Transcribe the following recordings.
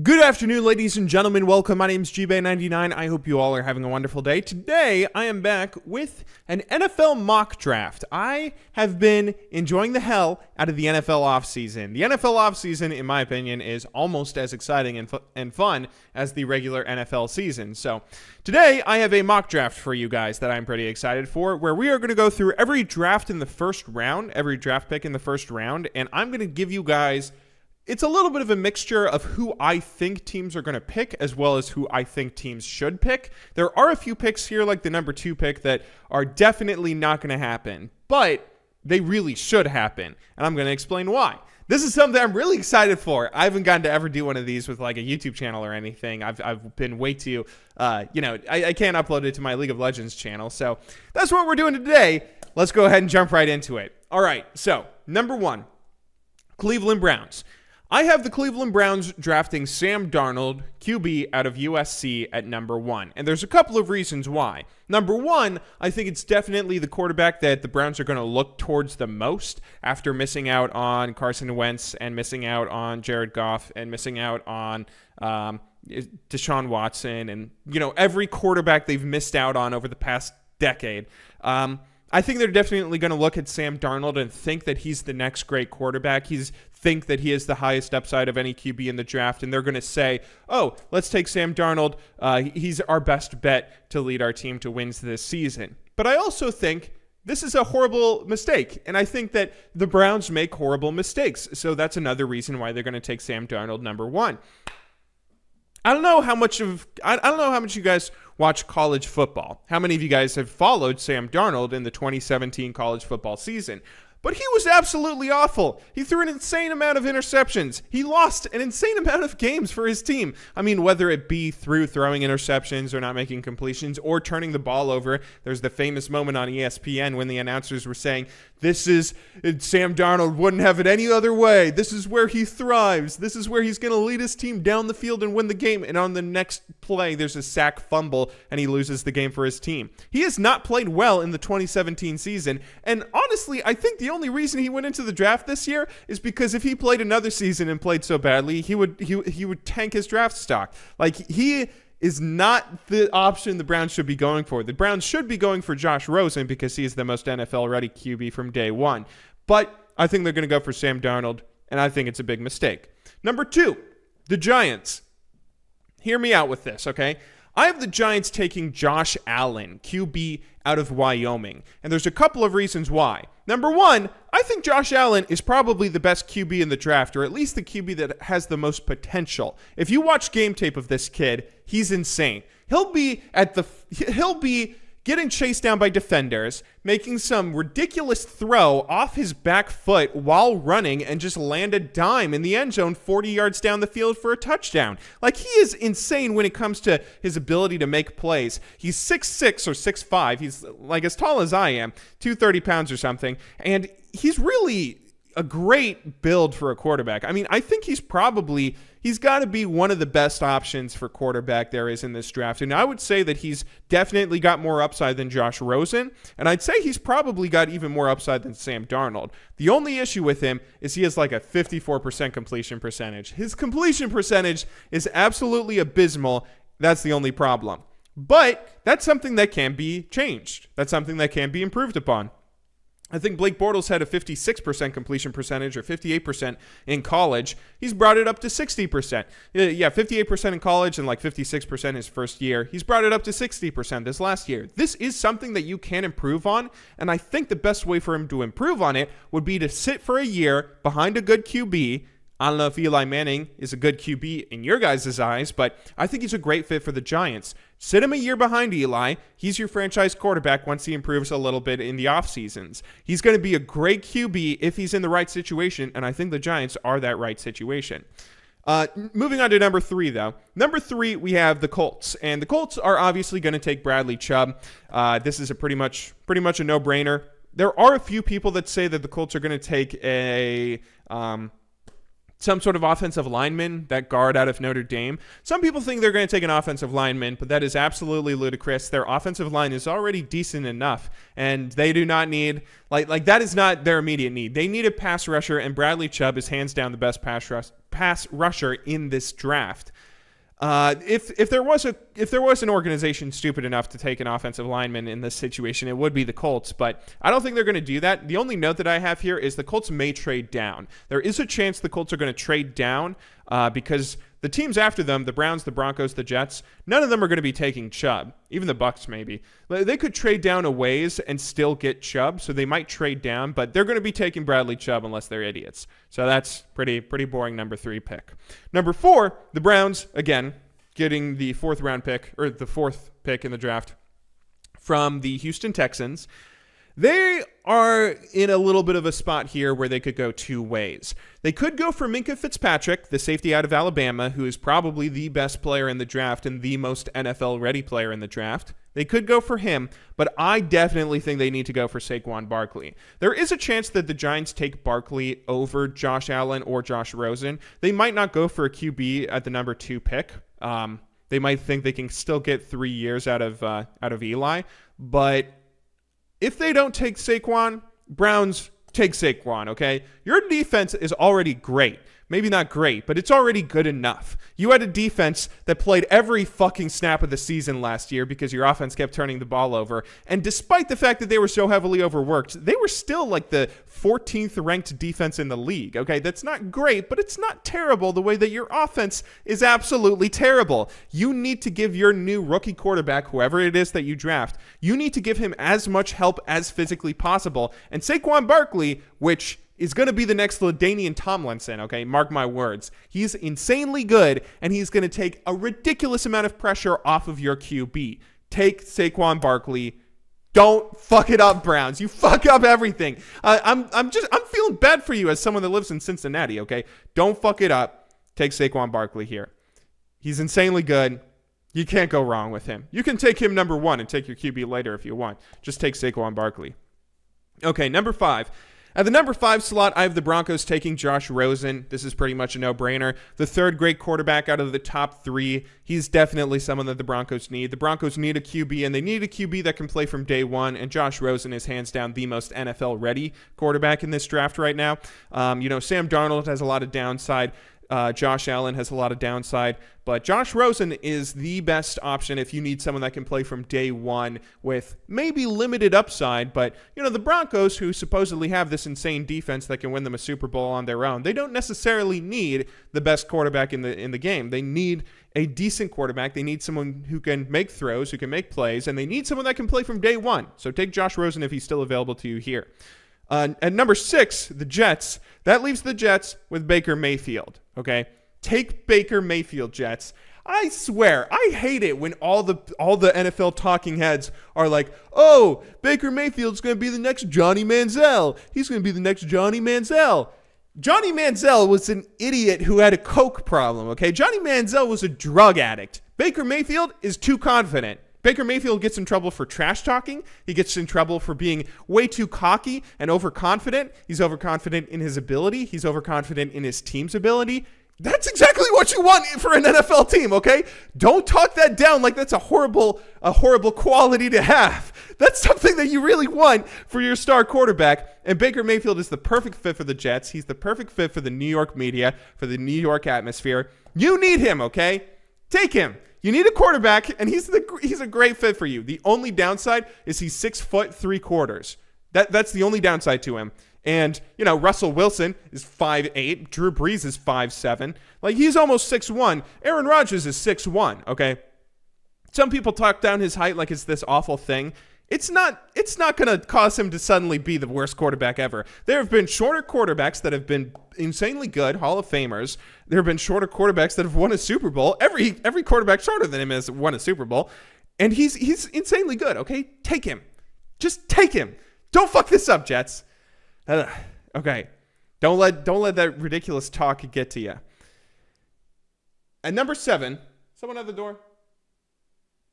Good afternoon, ladies and gentlemen. Welcome. My name is GBay99. I hope you all are having a wonderful day. Today, I am back with an NFL mock draft. I have been enjoying the hell out of the NFL offseason. The NFL offseason, in my opinion, is almost as exciting and fun as the regular NFL season. So today, I have a mock draft for you guys that I'm pretty excited for, where we are going to go through every draft in the first round, every draft pick in the first round, and I'm going to give you guys... It's a little bit of a mixture of who I think teams are going to pick as well as who I think teams should pick. There are a few picks here, like the number 2 pick, that are definitely not going to happen, but they really should happen, and I'm going to explain why. This is something I'm really excited for. I haven't gotten to ever do one of these with like a YouTube channel or anything. I've been way too, I can't upload it to my League of Legends channel, so that's what we're doing today. Let's go ahead and jump right into it. All right, so number 1, Cleveland Browns. I have the Cleveland Browns drafting Sam Darnold, QB out of USC at number 1. And there's a couple of reasons why. Number 1, I think it's definitely the quarterback that the Browns are going to look towards the most after missing out on Carson Wentz and missing out on Jared Goff and missing out on Deshaun Watson and, every quarterback they've missed out on over the past decade. I think they're definitely going to look at Sam Darnold and think that he's the next great quarterback. Think that he is the highest upside of any QB in the draft, and they're going to say, oh, let's take Sam Darnold. He's our best bet to lead our team to wins this season. But I also think this is a horrible mistake, and I think that the Browns make horrible mistakes. So that's another reason why they're going to take Sam Darnold number 1. I don't know how much you guys watch college football. How many of you guys have followed Sam Darnold in the 2017 college football season? But he was absolutely awful. He threw an insane amount of interceptions. He lost an insane amount of games for his team. I mean, whether it be through throwing interceptions or not making completions or turning the ball over. There's the famous moment on ESPN when the announcers were saying, Sam Darnold wouldn't have it any other way. This is where he thrives. This is where he's going to lead his team down the field and win the game. And on the next play, there's a sack fumble and he loses the game for his team. He has not played well in the 2017 season. And honestly, I think the only reason he went into the draft this year is because if he played another season and played so badly, he would tank his draft stock. Like, he is not the option the Browns should be going for. The Browns should be going for Josh Rosen because he is the most NFL-ready QB from day one. But I think they're going to go for Sam Darnold, and I think it's a big mistake. Number 2, the Giants. Hear me out with this, okay? I have the Giants taking Josh Allen, QB out of Wyoming, and there's a couple of reasons why. Number 1, I think Josh Allen is probably the best QB in the draft, or at least the QB that has the most potential. If you watch game tape of this kid, he's insane. He'll be getting chased down by defenders, making some ridiculous throw off his back foot while running and just land a dime in the end zone 40 yards down the field for a touchdown. Like, he is insane when it comes to his ability to make plays. He's 6'6" or 6'5". He's like as tall as I am, 230 pounds or something, and he's really a great build for a quarterback. I mean, I think he's got to be one of the best options for quarterback there is in this draft. And I would say that he's definitely got more upside than Josh Rosen. And I'd say he's probably got even more upside than Sam Darnold. The only issue with him is he has like a 54% completion percentage. His completion percentage is absolutely abysmal. That's the only problem. But that's something that can be changed. That's something that can be improved upon. I think Blake Bortles had a 56% completion percentage or 58% in college. He's brought it up to 60%. Yeah, 58% in college and like 56% his first year. He's brought it up to 60% this last year. This is something that you can improve on, and I think the best way for him to improve on it would be to sit for a year behind a good QB. I don't know if Eli Manning is a good QB in your guys' eyes, but I think he's a great fit for the Giants. Sit him a year behind Eli. He's your franchise quarterback once he improves a little bit in the off seasons. He's going to be a great QB if he's in the right situation, and I think the Giants are that right situation. Moving on to number 3, though. Number 3, we have the Colts, and the Colts are obviously going to take Bradley Chubb. This is a pretty much a no-brainer. There are a few people that say that the Colts are going to take some sort of offensive lineman, that guard out of Notre Dame. Some people think they're going to take an offensive lineman, but that is absolutely ludicrous. Their offensive line is already decent enough, and they do not need, like that is not their immediate need. They need a pass rusher, and Bradley Chubb is hands down the best pass pass rusher in this draft. If there was an organization stupid enough to take an offensive lineman in this situation, it would be the Colts, but I don't think they're going to do that. The only note that I have here is the Colts may trade down. There is a chance the Colts are going to trade down because the teams after them, the Browns, the Broncos, the Jets, none of them are going to be taking Chubb. Even the Bucks maybe. They could trade down a ways and still get Chubb, so they might trade down, but they're going to be taking Bradley Chubb unless they're idiots. So that's pretty boring number 3 pick. Number 4, the Browns, again, getting the 4th round pick, or the 4th pick in the draft from the Houston Texans. They are in a little bit of a spot here where they could go 2 ways. They could go for Minkah Fitzpatrick, the safety out of Alabama, who is probably the best player in the draft and the most NFL-ready player in the draft. They could go for him, but I definitely think they need to go for Saquon Barkley. There is a chance that the Giants take Barkley over Josh Allen or Josh Rosen. They might not go for a QB at the number 2 pick. They might think they can still get 3 years out of Eli, but if they don't take Saquon, Browns take Saquon, okay? Your defense is already great. Maybe not great, but it's already good enough. You had a defense that played every fucking snap of the season last year because your offense kept turning the ball over. And despite the fact that they were so heavily overworked, they were still like the 14th ranked defense in the league, okay? That's not great, but it's not terrible the way that your offense is absolutely terrible. You need to give your new rookie quarterback, whoever it is that you draft, you need to give him as much help as physically possible. And Saquon Barkley, which is going to be the next LaDainian Tomlinson, okay? Mark my words. He's insanely good, and he's going to take a ridiculous amount of pressure off of your QB. Take Saquon Barkley. Don't fuck it up, Browns. You fuck up everything. I'm feeling bad for you as someone that lives in Cincinnati, okay? Don't fuck it up. Take Saquon Barkley here. He's insanely good. You can't go wrong with him. You can take him number 1 and take your QB later if you want. Just take Saquon Barkley. Okay, number 5. At the number 5 slot, I have the Broncos taking Josh Rosen. This is pretty much a no-brainer. The 3rd great quarterback out of the top 3. He's definitely someone that the Broncos need. The Broncos need a QB, and they need a QB that can play from day 1, and Josh Rosen is hands down the most NFL-ready quarterback in this draft right now. Sam Darnold has a lot of downside. Josh Allen has a lot of downside, but Josh Rosen is the best option if you need someone that can play from day 1 with maybe limited upside. But, the Broncos, who supposedly have this insane defense that can win them a Super Bowl on their own, they don't necessarily need the best quarterback in the game. They need a decent quarterback. They need someone who can make throws, who can make plays, and they need someone that can play from day 1. So take Josh Rosen if he's still available to you here. At number 6, the Jets. That leaves the Jets with Baker Mayfield, okay? Take Baker Mayfield, Jets. I swear, I hate it when all the NFL talking heads are like, oh, Baker Mayfield's going to be the next Johnny Manziel. He's going to be the next Johnny Manziel. Johnny Manziel was an idiot who had a coke problem, okay? Johnny Manziel was a drug addict. Baker Mayfield is too confident. Baker Mayfield gets in trouble for trash talking. He gets in trouble for being way too cocky and overconfident. He's overconfident in his ability. He's overconfident in his team's ability. That's exactly what you want for an NFL team, okay? Don't talk that down like that's a horrible quality to have. That's something that you really want for your star quarterback. And Baker Mayfield is the perfect fit for the Jets. He's the perfect fit for the New York media, for the New York atmosphere. You need him, okay? Take him. You need a quarterback, and he's a great fit for you. The only downside is he's 6'3". That's the only downside to him. And, Russell Wilson is 5'8". Drew Brees is 5'7". Like, he's almost 6'1". Aaron Rodgers is 6'1", okay? Some people talk down his height like it's this awful thing. It's not going to cause him to suddenly be the worst quarterback ever. There have been shorter quarterbacks that have been insanely good, Hall of Famers. There have been shorter quarterbacks that have won a Super Bowl. Every quarterback shorter than him has won a Super Bowl. And he's insanely good, okay? Take him. Just take him. Don't fuck this up, Jets. Okay. Don't let that ridiculous talk get to you. At number 7, someone at the door?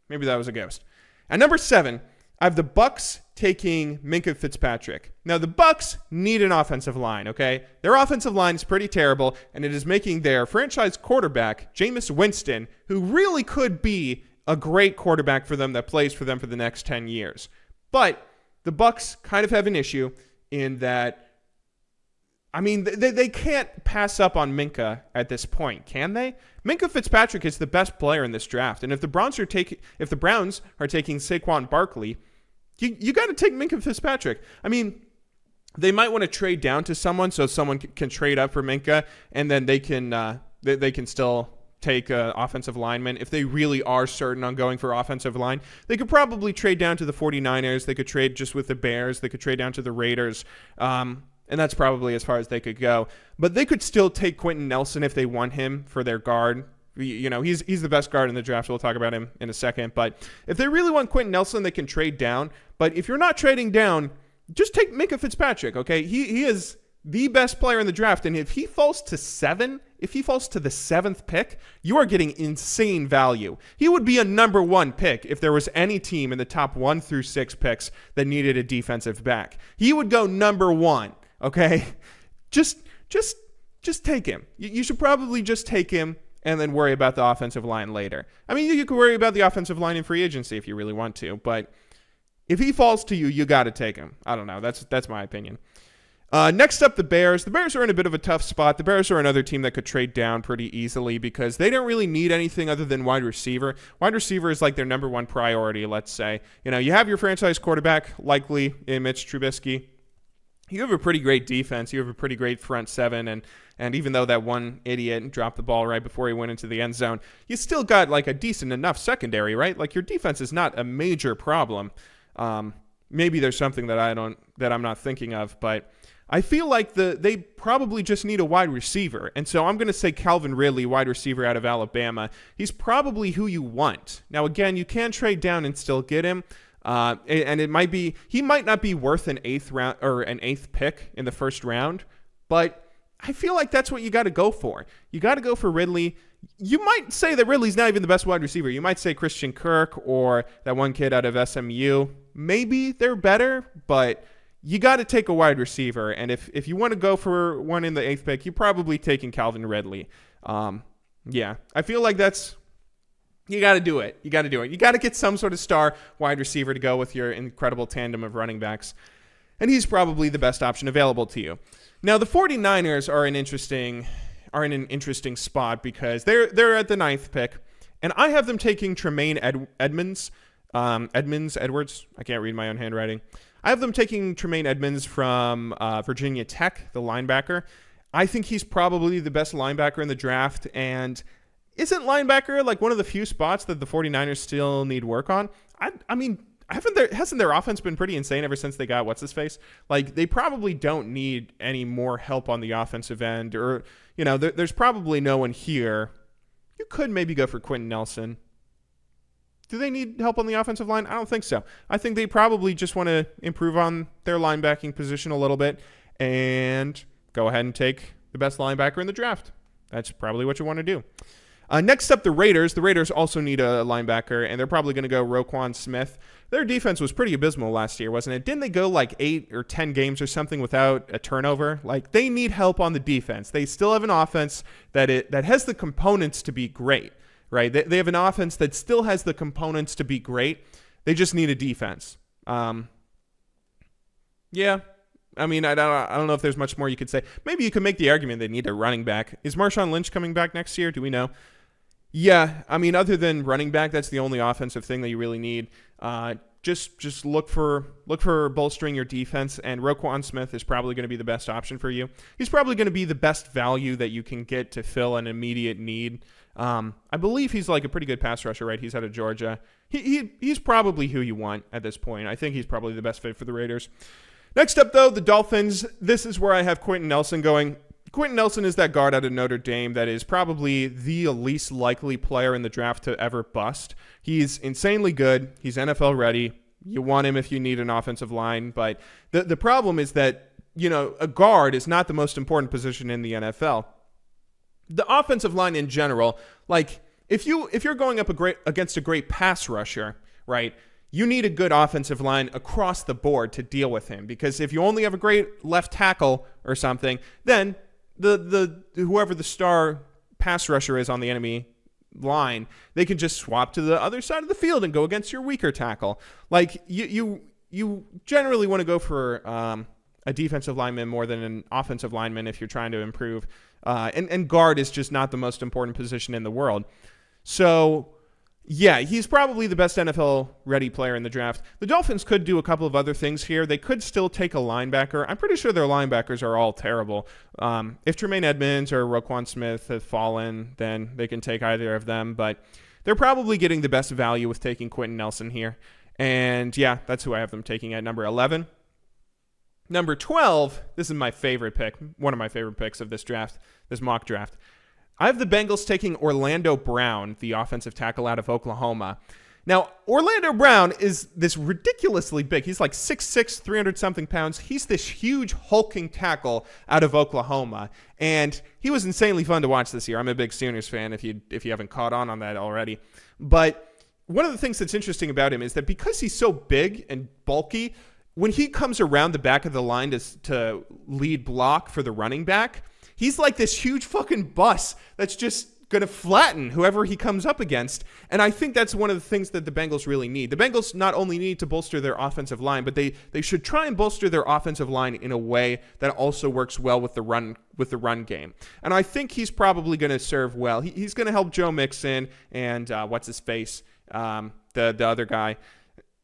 Maybe that was a ghost. At number 7, I have the Bucks taking Minkah Fitzpatrick. Now, the Bucks need an offensive line, okay? Their offensive line is pretty terrible, and it is making their franchise quarterback, Jameis Winston, who really could be a great quarterback for them that plays for them for the next 10 years. But the Bucks kind of have an issue in that I mean, they can't pass up on Minkah at this point, can they? Minkah Fitzpatrick is the best player in this draft, and if the Browns are taking Saquon Barkley, you got to take Minkah Fitzpatrick. I mean, they might want to trade down to someone so someone can trade up for Minkah, and then they can still take offensive linemen. If they really are certain on going for offensive line, they could probably trade down to the 49ers. They could trade just with the Bears. They could trade down to the Raiders. And that's probably as far as they could go. But they could still take Quentin Nelson if they want him for their guard. You know, he's the best guard in the draft. We'll talk about him in a second. But if they really want Quentin Nelson, they can trade down. But if you're not trading down, just take Minkah Fitzpatrick, okay? He is the best player in the draft. And if he falls to 7, if he falls to the 7th pick, you are getting insane value. He would be a number 1 pick if there was any team in the top 1 through 6 picks that needed a defensive back. He would go number 1. Okay, just take him. You should probably just take him and then worry about the offensive line later. I mean, you could worry about the offensive line in free agency if you really want to, but if he falls to you, you got to take him. I don't know. That's my opinion. Next up, the Bears. The Bears are in a bit of a tough spot. The Bears are another team that could trade down pretty easily because they don't really need anything other than wide receiver. Wide receiver is like their number 1 priority, let's say. You know, you have your franchise quarterback, likely in Mitch Trubisky. You have a pretty great defense. You have a pretty great front 7, and even though that one idiot dropped the ball right before he went into the end zone, you still got like a decent enough secondary, right? Like your defense is not a major problem. Maybe there's something that I'm not thinking of, but I feel like they probably just need a wide receiver, and so I'm going to say Calvin Ridley, wide receiver out of Alabama. He's probably who you want. Now again, you can trade down and still get him. And he might not be worth an 8th round or an 8th pick in the first round, but I feel like that's what you got to go for. You got to go for Ridley. You might say that Ridley's not even the best wide receiver. You might say Christian Kirk or that one kid out of SMU. Maybe they're better, but you got to take a wide receiver. And if you want to go for one in the 8th pick, you're probably taking Calvin Ridley. Yeah, I feel like you got to do it. You got to do it. You got to get some sort of star wide receiver to go with your incredible tandem of running backs. And he's probably the best option available to you. Now, the 49ers are in an interesting spot because they're at the 9th pick. And I have them taking Tremaine Edmunds. Edwards. I can't read my own handwriting. I have them taking Tremaine Edmunds from Virginia Tech, the linebacker. I think he's probably the best linebacker in the draft, and isn't linebacker like one of the few spots that the 49ers still need work on? I mean, hasn't their offense been pretty insane ever since they got what's-his-face? Like, they probably don't need any more help on the offensive end, or, you know, there's probably no one here. You could maybe go for Quentin Nelson. Do they need help on the offensive line? I don't think so. I think they probably just want to improve on their linebacking position a little bit and go ahead and take the best linebacker in the draft. That's probably what you want to do. Next up, the Raiders. The Raiders also need a linebacker, and they're probably going to go Roquan Smith. Their defense was pretty abysmal last year, wasn't it? Didn't they go like 8 or 10 games or something without a turnover? Like, they need help on the defense. They still have an offense that has the components to be great, right? They have an offense that still has the components to be great. They just need a defense. Yeah. I mean, I don't know if there's much more you could say. Maybe you could make the argument they need a running back. Is Marshawn Lynch coming back next year? Do we know? Yeah, I mean, other than running back, that's the only offensive thing that you really need. Just look for bolstering your defense, and Roquan Smith is probably going to be the best option for you. He's probably going to be the best value that you can get to fill an immediate need. I believe he's like a pretty good pass rusher, right? He's out of Georgia. He's probably who you want at this point. I think he's probably the best fit for the Raiders. Next up, though, the Dolphins. This is where I have Quentin Nelson going. Quentin Nelson is that guard out of Notre Dame that is probably the least likely player in the draft to ever bust. He's insanely good. He's NFL ready. You want him if you need an offensive line. But the problem is that, you know, a guard is not the most important position in the NFL. The offensive line in general, like if you're going up against a great pass rusher, right, you need a good offensive line across the board to deal with him, because if you only have a great left tackle or something, then whoever the star pass rusher is on the enemy line, they can just swap to the other side of the field and go against your weaker tackle. Like you generally want to go for a defensive lineman more than an offensive lineman if you're trying to improve. And guard is just not the most important position in the world. So, yeah, he's probably the best NFL-ready player in the draft. The Dolphins could do a couple of other things here. They could still take a linebacker. I'm pretty sure their linebackers are all terrible. If Tremaine Edmonds or Roquan Smith have fallen, then they can take either of them. But they're probably getting the best value with taking Quentin Nelson here. And, yeah, that's who I have them taking at number 11. Number 12, this is my favorite pick, one of my favorite picks of this draft, this mock draft. I have the Bengals taking Orlando Brown, the offensive tackle out of Oklahoma. Now, Orlando Brown is this ridiculously big. He's like 6'6", 300-something pounds. He's this huge hulking tackle out of Oklahoma, and he was insanely fun to watch this year. I'm a big Sooners fan if you haven't caught on that already. But one of the things that's interesting about him is that because he's so big and bulky, when he comes around the back of the line to lead block for the running back, he's like this huge fucking bus that's just going to flatten whoever he comes up against. And I think that's one of the things that the Bengals really need. The Bengals not only need to bolster their offensive line, but they should try and bolster their offensive line in a way that also works well with the run game. And I think he's probably going to serve well. He's going to help Joe Mixon and what's his face, the other guy.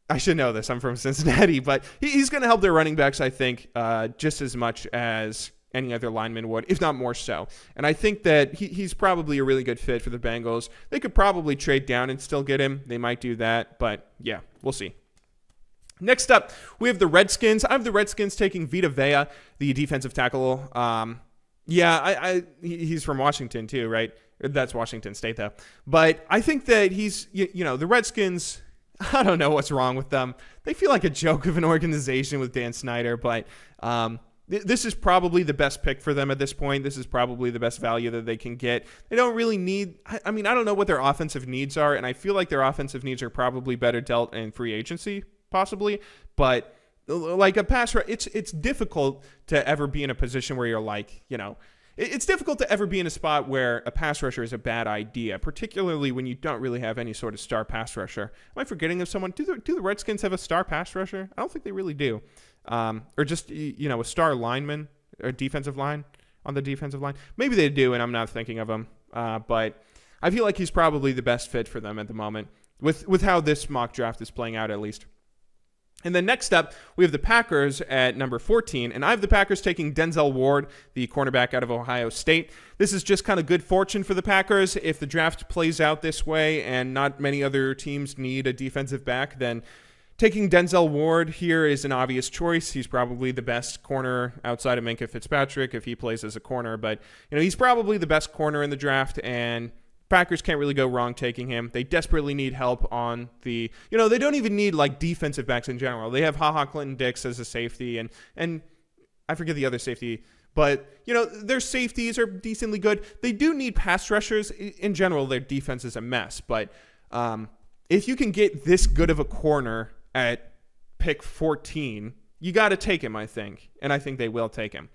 I should know this. I'm from Cincinnati, but he's going to help their running backs, I think, just as much as any other lineman would, if not more so. And I think that he's probably a really good fit for the Bengals. They could probably trade down and still get him. They might do that, but yeah, we'll see. Next up, we have the Redskins. I have the Redskins taking Vita Vea, the defensive tackle. He's from Washington too, right? That's Washington State, though. But I think that he's, the Redskins, I don't know what's wrong with them. They feel like a joke of an organization with Dan Snyder, but this is probably the best pick for them at this point. This is probably the best value that they can get. They don't really need, I don't know what their offensive needs are, and I feel like their offensive needs are probably better dealt in free agency, possibly, but like a pass rush, it's difficult to ever be in a position where you're like, it's difficult to ever be in a spot where a pass rusher is a bad idea, particularly when you don't really have any sort of star pass rusher. Am I forgetting of someone? Do the Redskins have a star pass rusher? I don't think they really do. Or just, a star lineman or defensive line on the defensive line. Maybe they do, and I'm not thinking of him. But I feel like he's probably the best fit for them at the moment with how this mock draft is playing out, at least. And then next up, we have the Packers at number 14, and I have the Packers taking Denzel Ward, the cornerback out of Ohio State. This is just kind of good fortune for the Packers. If the draft plays out this way and not many other teams need a defensive back, then taking Denzel Ward here is an obvious choice. He's probably the best corner outside of Minkah Fitzpatrick if he plays as a corner, but he's probably the best corner in the draft, and Packers can't really go wrong taking him. They desperately need help on the, they don't even need like defensive backs in general. They have HaHa Clinton-Dix as a safety, and I forget the other safety, but their safeties are decently good. They do need pass rushers. In general, their defense is a mess, but if you can get this good of a corner at pick 14, you got to take him, I think, and I think they will take him.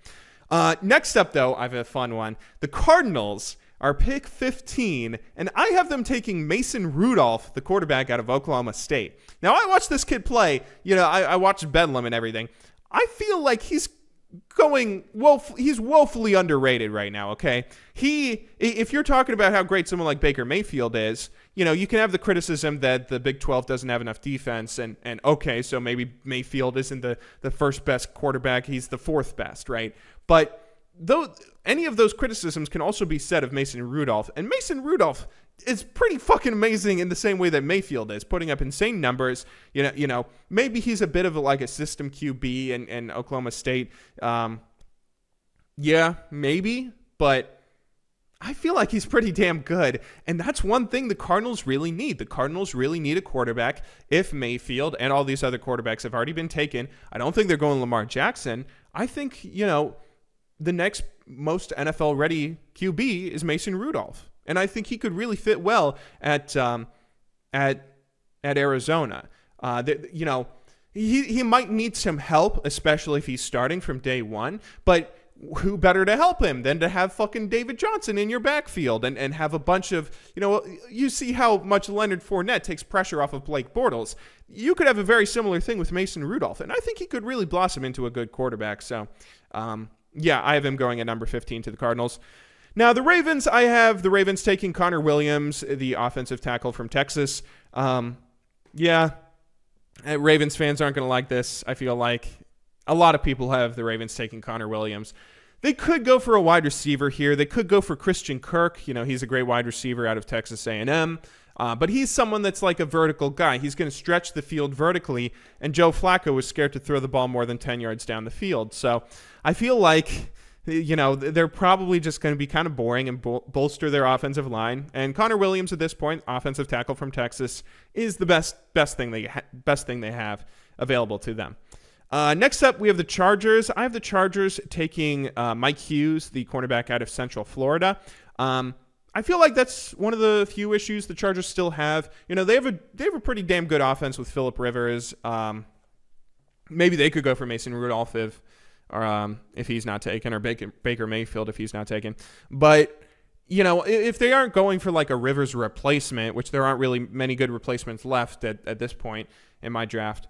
Next up, though, I have a fun one. The Cardinals are pick 15, and I have them taking Mason Rudolph, the quarterback out of Oklahoma State. Now, I watched this kid play. I watched Bedlam and everything. I feel like he's woefully underrated right now, okay? If you're talking about how great someone like Baker Mayfield is, you can have the criticism that the Big 12 doesn't have enough defense, and okay, so maybe Mayfield isn't the first best quarterback, he's the fourth best, right? But though any of those criticisms can also be said of Mason Rudolph, and Mason Rudolph is pretty fucking amazing in the same way that Mayfield is, putting up insane numbers. Maybe he's a bit of a system QB in Oklahoma State. Yeah, maybe, but I feel like he's pretty damn good, and that's one thing the Cardinals really need. The Cardinals really need a quarterback. If Mayfield and all these other quarterbacks have already been taken, I don't think they're going Lamar Jackson. I think, the next most NFL-ready QB is Mason Rudolph, and I think he could really fit well at Arizona. He might need some help, especially if he's starting from day one. But who better to help him than to have fucking David Johnson in your backfield and have a bunch of, you see how much Leonard Fournette takes pressure off of Blake Bortles. You could have a very similar thing with Mason Rudolph, and I think he could really blossom into a good quarterback. So, yeah, I have him going at number 15 to the Cardinals. Now, the Ravens, I have the Ravens taking Connor Williams, the offensive tackle from Texas. Yeah, Ravens fans aren't going to like this, I feel like. A lot of people have the Ravens taking Connor Williams. They could go for a wide receiver here. They could go for Christian Kirk. He's a great wide receiver out of Texas A&M. But he's someone that's like a vertical guy. He's going to stretch the field vertically, and Joe Flacco was scared to throw the ball more than 10 yards down the field. So I feel like, they're probably just going to be kind of boring and bolster their offensive line. And Connor Williams at this point, offensive tackle from Texas, is the best thing they have available to them. Next up, we have the Chargers. I have the Chargers taking Mike Hughes, the cornerback out of Central Florida. I feel like that's one of the few issues the Chargers still have. They have a pretty damn good offense with Phillip Rivers. Maybe they could go for Mason Rudolph if he's not taken, or Baker Mayfield if he's not taken. But if they aren't going for like a Rivers replacement, which there aren't really many good replacements left at this point in my draft,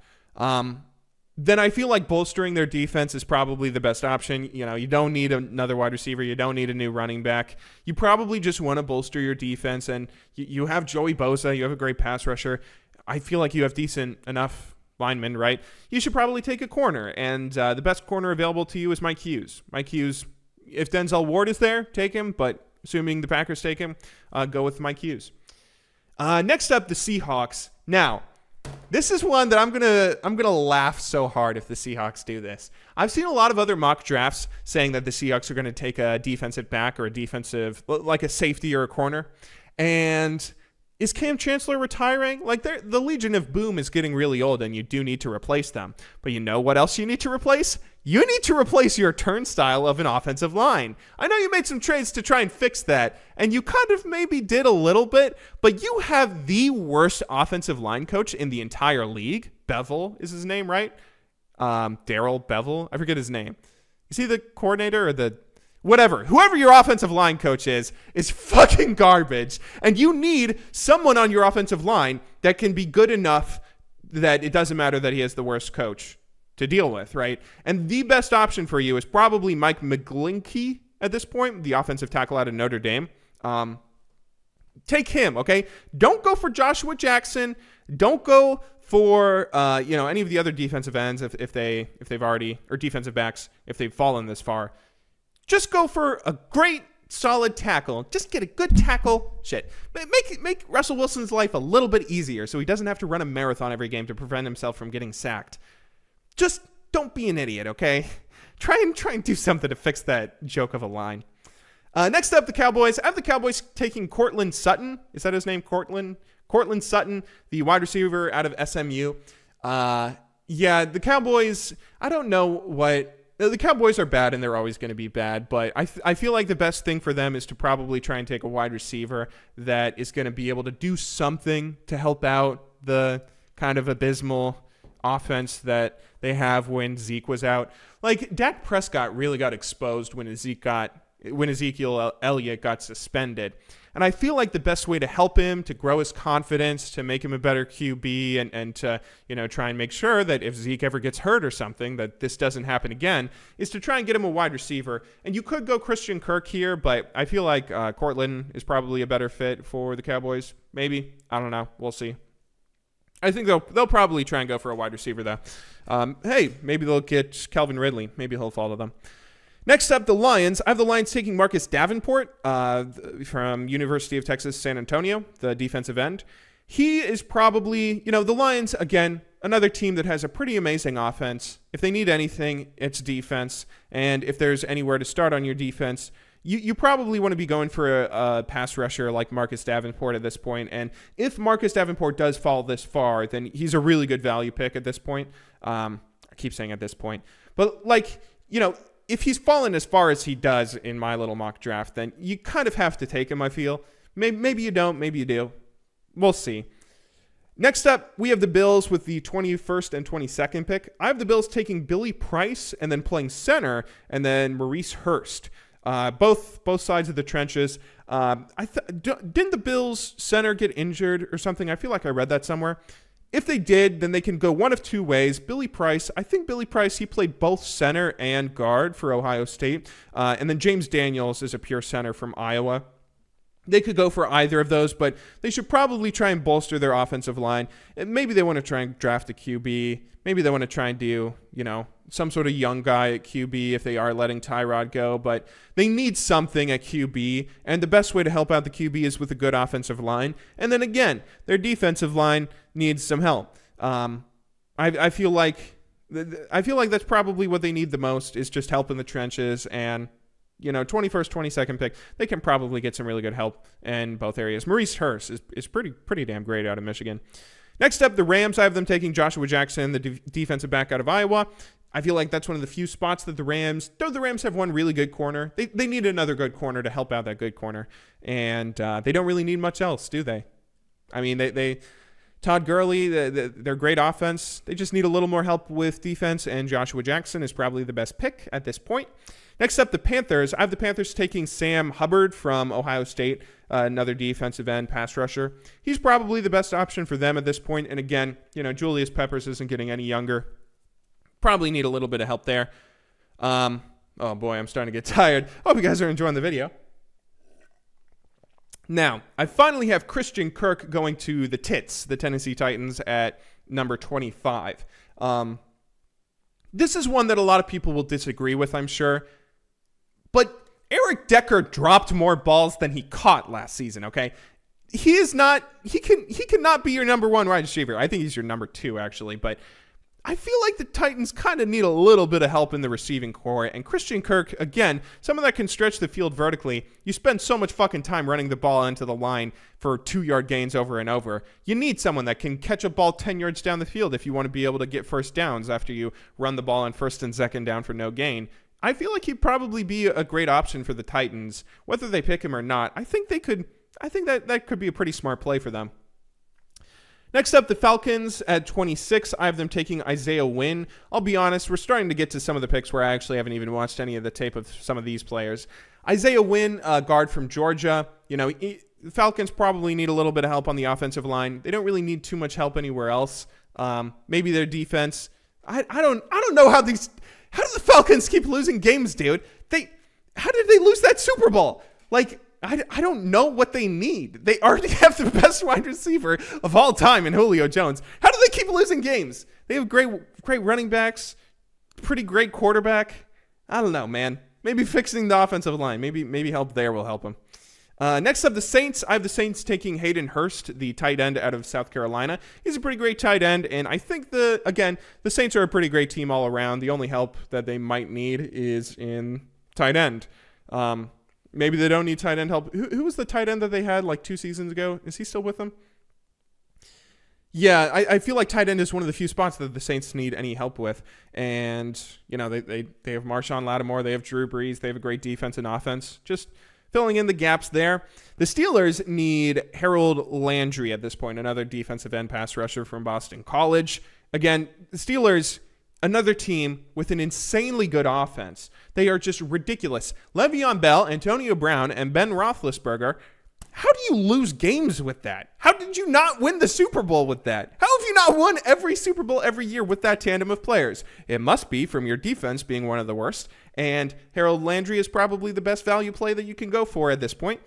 then I feel like bolstering their defense is probably the best option. You don't need another wide receiver. You don't need a new running back. You probably just want to bolster your defense, and you have Joey Bosa. You have a great pass rusher. I feel like you have decent enough linemen, right? You should probably take a corner, and the best corner available to you is Mike Hughes. Mike Hughes, if Denzel Ward is there, take him, but assuming the Packers take him, go with Mike Hughes. Next up, the Seahawks. Now, this is one that I'm gonna laugh so hard if the Seahawks do this. I've seen a lot of other mock drafts saying that the Seahawks are going to take a defensive back or a defensive, like a safety or a corner. And is Cam Chancellor retiring? Like, the Legion of Boom is getting really old, and you do need to replace them. But you know what else you need to replace? You need to replace your turnstile of an offensive line. I know you made some trades to try and fix that, and you kind of maybe did a little bit, but you have the worst offensive line coach in the entire league. Bevel is his name, right? Darrell Bevel. I forget his name. Is he the coordinator or the... Whatever. Whoever your offensive line coach is fucking garbage. And you need someone on your offensive line that can be good enough that it doesn't matter that he has the worst coach to deal with, right? And the best option for you is probably Mike McGlinchey at this point, the offensive tackle out of Notre Dame. Take him, okay? Don't go for Joshua Jackson. Don't go for any of the other defensive ends if they've already, or defensive backs if they've fallen this far. Just go for a great, solid tackle. Just get a good tackle. Shit. Make Russell Wilson's life a little bit easier so he doesn't have to run a marathon every game to prevent himself from getting sacked. Just don't be an idiot, okay? Try and do something to fix that joke of a line. Next up, the Cowboys. I have the Cowboys taking Cortland Sutton. Is that his name? Cortland Sutton, the wide receiver out of SMU. Yeah, the Cowboys, I don't know what... The Cowboys are bad, and they're always going to be bad, but I feel like the best thing for them is to probably try and take a wide receiver that is going to be able to do something to help out the kind of abysmal offense that they have when Zeke was out. Like, Dak Prescott really got exposed when Ezekiel Elliott got suspended. And I feel like the best way to help him, to grow his confidence, to make him a better QB, and to, try and make sure that if Zeke ever gets hurt or something, that this doesn't happen again, is to try and get him a wide receiver. And you could go Christian Kirk here, but I feel like Cortland is probably a better fit for the Cowboys. Maybe. I don't know. We'll see. I think they'll probably try and go for a wide receiver, though. Hey, maybe they'll get Calvin Ridley. Maybe he'll follow them. Next up, the Lions. I have the Lions taking Marcus Davenport from University of Texas, San Antonio, the defensive end. He is probably, the Lions, again, another team that has a pretty amazing offense. If they need anything, it's defense. And if there's anywhere to start on your defense, you probably want to be going for a pass rusher like Marcus Davenport at this point. And if Marcus Davenport does fall this far, then he's a really good value pick at this point. I keep saying at this point. But, if he's fallen as far as he does in my little mock draft, then you kind of have to take him, I feel. Maybe you don't. Maybe you do. We'll see. Next up, we have the Bills with the 21st and 22nd pick. I have the Bills taking Billy Price and then playing center, and then Maurice Hurst. Both sides of the trenches. Didn't the Bills center get injured or something? I feel like I read that somewhere. If they did, then they can go one of two ways. Billy Price, I think Billy Price, he played both center and guard for Ohio State. And then James Daniels is a pure center from Iowa. They could go for either of those, but they should probably try and bolster their offensive line. And maybe they want to try and draft a QB. Maybe they want to try and do, some sort of young guy at QB if they are letting Tyrod go. But they need something at QB, and the best way to help out the QB is with a good offensive line. And then again, their defensive line needs some help. I feel like that's probably what they need the most, is just help in the trenches. And 21st, 22nd pick, they can probably get some really good help in both areas. Maurice Hurst is pretty damn great out of Michigan. Next up, the Rams. I have them taking Joshua Jackson, the defensive back out of Iowa. I feel like that's one of the few spots that the Rams have one really good corner. They need another good corner to help out that good corner. And they don't really need much else, do they? I mean, Todd Gurley, their great offense. They just need a little more help with defense, and Joshua Jackson is probably the best pick at this point. Next up, the Panthers. I have the Panthers taking Sam Hubbard from Ohio State, another defensive end pass rusher. He's probably the best option for them at this point. And again, Julius Peppers isn't getting any younger. Probably need a little bit of help there. Oh boy, I'm starting to get tired. Hope you guys are enjoying the video. Now, I finally have Christian Kirk going to the Tennessee Titans, at number 25. This is one that a lot of people will disagree with, I'm sure. But Eric Decker dropped more balls than he caught last season, okay? He cannot be your number one wide receiver. I think he's your number two, actually. But I feel like the Titans kind of need a little bit of help in the receiving core. And Christian Kirk, again, someone that can stretch the field vertically. You spend so much fucking time running the ball into the line for 2-yard gains over and over. You need someone that can catch a ball 10 yards down the field if you want to be able to get first downs after you run the ball on first and second down for no gain. I feel like he'd probably be a great option for the Titans, whether they pick him or not. I think that could be a pretty smart play for them. Next up, the Falcons at 26. I have them taking Isaiah Wynn. I'll be honest, we're starting to get to some of the picks where I actually haven't even watched any of the tape of some of these players. Isaiah Wynn, guard from Georgia. The Falcons probably need a little bit of help on the offensive line. They don't really need too much help anywhere else. Maybe their defense. I don't know how do the Falcons keep losing games, dude? How did they lose that Super Bowl? I don't know what they need. They already have the best wide receiver of all time in Julio Jones. How do they keep losing games? They have great running backs, pretty great quarterback. I don't know, man. Maybe fixing the offensive line. Maybe help there will help them. Next up, the Saints. I have the Saints taking Hayden Hurst, the tight end out of South Carolina. He's a pretty great tight end, and I think the Saints are a pretty great team all around. The only help that they might need is in tight end. Maybe they don't need tight end help. Who was the tight end that they had like 2 seasons ago? Is he still with them? Yeah, I feel like tight end is one of the few spots that the Saints need any help with. And, they have Marshawn Lattimore. They have Drew Brees. They have a great defense and offense. Just filling in the gaps there. The Steelers need Harold Landry at this point, another defensive end pass rusher from Boston College. Again, the Steelers, another team with an insanely good offense. They are just ridiculous. Le'Veon Bell, Antonio Brown, and Ben Roethlisberger. How do you lose games with that? How did you not win the Super Bowl with that? How have you not won every Super Bowl every year with that tandem of players? It must be from your defense being one of the worst. And Harold Landry is probably the best value play that you can go for at this point.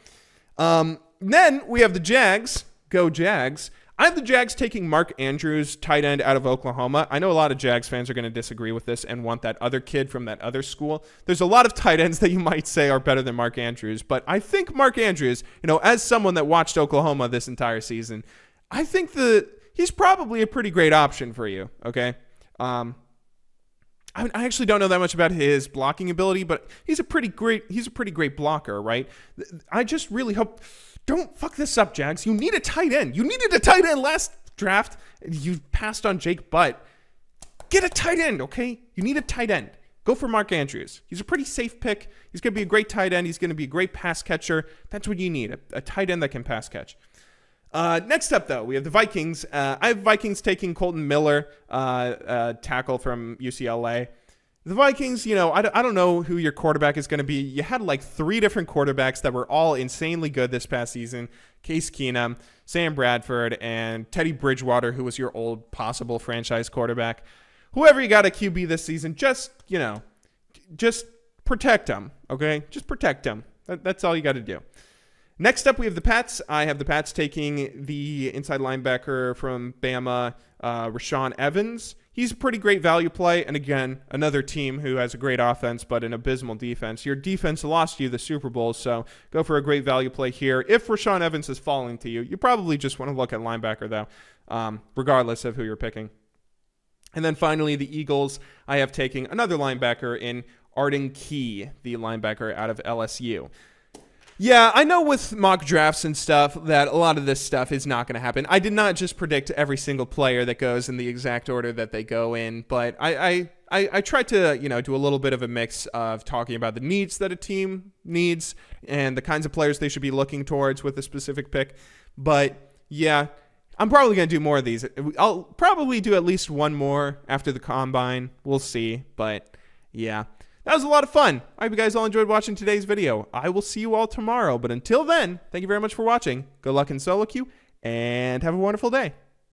Then we have the Jags. Go Jags. I have the Jags taking Mark Andrews, tight end out of Oklahoma. I know a lot of Jags fans are going to disagree with this and want that other kid from that other school. There's a lot of tight ends that you might say are better than Mark Andrews, but I think Mark Andrews, as someone that watched Oklahoma this entire season, I think he's probably a pretty great option for you, okay? I actually don't know that much about his blocking ability, but he's a pretty great blocker, right? I just really hope. Don't fuck this up, Jags. You need a tight end. You needed a tight end last draft. You passed on Jake Butt. Get a tight end, okay? You need a tight end. Go for Mark Andrews. He's a pretty safe pick. He's going to be a great tight end. He's going to be a great pass catcher. That's what you need, a tight end that can pass catch. Next up, though, we have the Vikings. I have Vikings taking Colton Miller, tackle from UCLA. The Vikings, you know, I don't know who your quarterback is going to be. You had like 3 different quarterbacks that were all insanely good this past season. Case Keenum, Sam Bradford, and Teddy Bridgewater, who was your old possible franchise quarterback. Whoever you got at QB this season, just, you know, just protect them, okay? Just protect them. That's all you got to do. Next up, we have the Pats. I have the Pats taking the inside linebacker from Bama, Rashaan Evans. He's a pretty great value play. And again, another team who has a great offense but an abysmal defense. Your defense lost you the Super Bowl, so go for a great value play here. If Rashaan Evans is falling to you, you probably just want to look at linebacker, though, regardless of who you're picking. And then finally, the Eagles. I have taking another linebacker in Arden Key, the linebacker out of LSU. Yeah, I know with mock drafts and stuff that a lot of this stuff is not going to happen. I did not just predict every single player that goes in the exact order that they go in, but I tried to, you know, do a little bit of a mix of talking about the needs that a team needs and the kinds of players they should be looking towards with a specific pick. But yeah, I'm probably going to do more of these. I'll probably do at least one more after the combine. We'll see, but yeah. That was a lot of fun. I hope you guys all enjoyed watching today's video. I will see you all tomorrow. But until then, thank you very much for watching. Good luck in solo queue, and have a wonderful day.